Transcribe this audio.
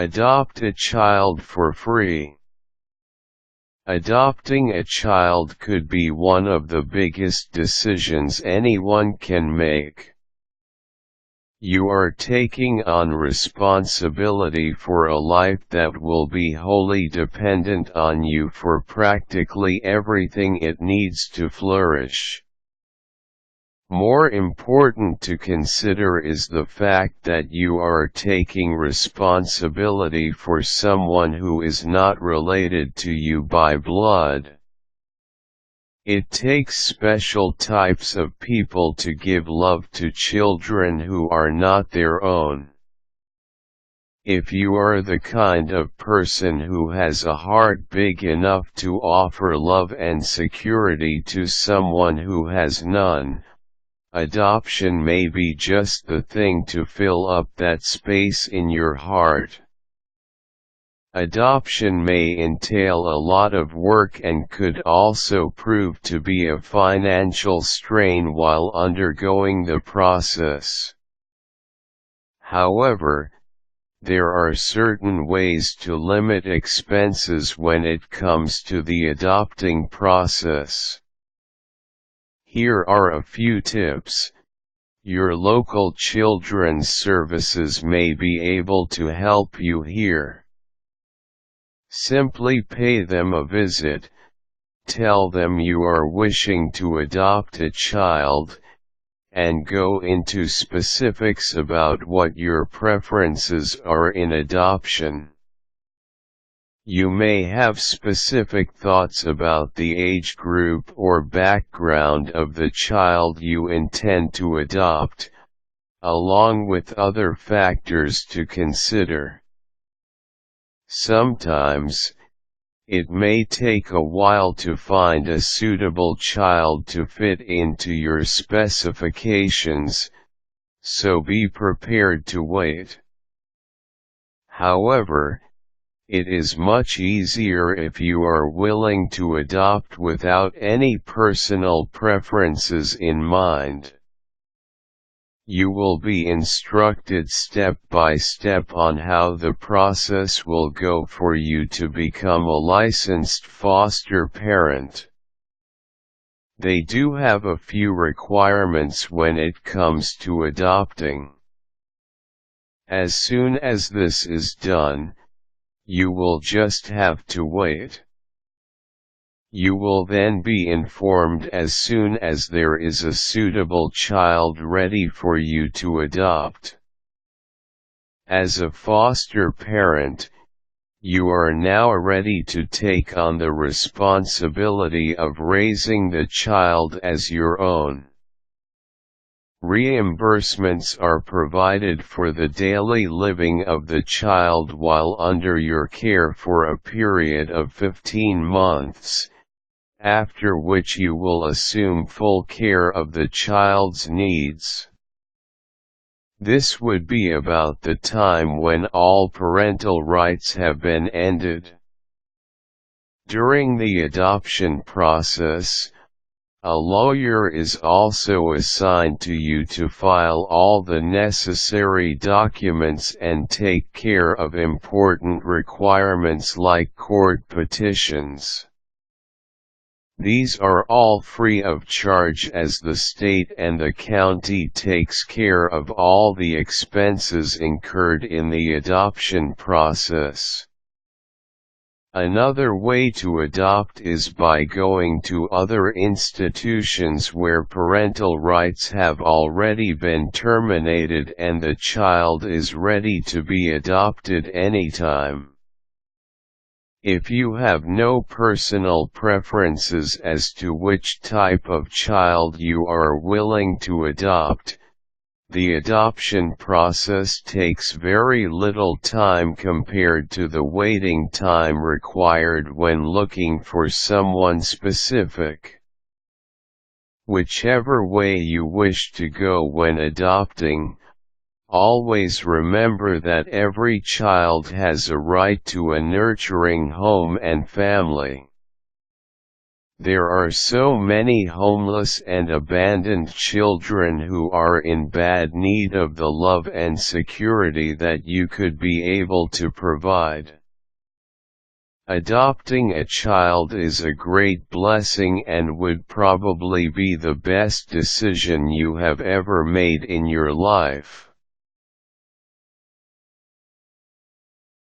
Adopt a child for free. Adopting a child could be one of the biggest decisions anyone can make. You are taking on responsibility for a life that will be wholly dependent on you for practically everything it needs to flourish. More important to consider is the fact that you are taking responsibility for someone who is not related to you by blood. It takes special types of people to give love to children who are not their own. If you are the kind of person who has a heart big enough to offer love and security to someone who has none, adoption may be just the thing to fill up that space in your heart. Adoption may entail a lot of work and could also prove to be a financial strain while undergoing the process. However, there are certain ways to limit expenses when it comes to the adopting process. Here are a few tips. Your local children's services may be able to help you here. Simply pay them a visit, tell them you are wishing to adopt a child, and go into specifics about what your preferences are in adoption. You may have specific thoughts about the age group or background of the child you intend to adopt, along with other factors to consider. Sometimes, it may take a while to find a suitable child to fit into your specifications, so be prepared to wait. However, it is much easier if you are willing to adopt without any personal preferences in mind. You will be instructed step by step on how the process will go for you to become a licensed foster parent. They do have a few requirements when it comes to adopting. As soon as this is done, you will just have to wait. You will then be informed as soon as there is a suitable child ready for you to adopt. As a foster parent, you are now ready to take on the responsibility of raising the child as your own. Reimbursements are provided for the daily living of the child while under your care for a period of 15 months, after which you will assume full care of the child's needs. This would be about the time when all parental rights have been ended. During the adoption process, a lawyer is also assigned to you to file all the necessary documents and take care of important requirements like court petitions. These are all free of charge as the state and the county takes care of all the expenses incurred in the adoption process. Another way to adopt is by going to other institutions where parental rights have already been terminated and the child is ready to be adopted anytime. If you have no personal preferences as to which type of child you are willing to adopt, the adoption process takes very little time compared to the waiting time required when looking for someone specific. Whichever way you wish to go when adopting, always remember that every child has a right to a nurturing home and family. There are so many homeless and abandoned children who are in bad need of the love and security that you could be able to provide. Adopting a child is a great blessing and would probably be the best decision you have ever made in your life.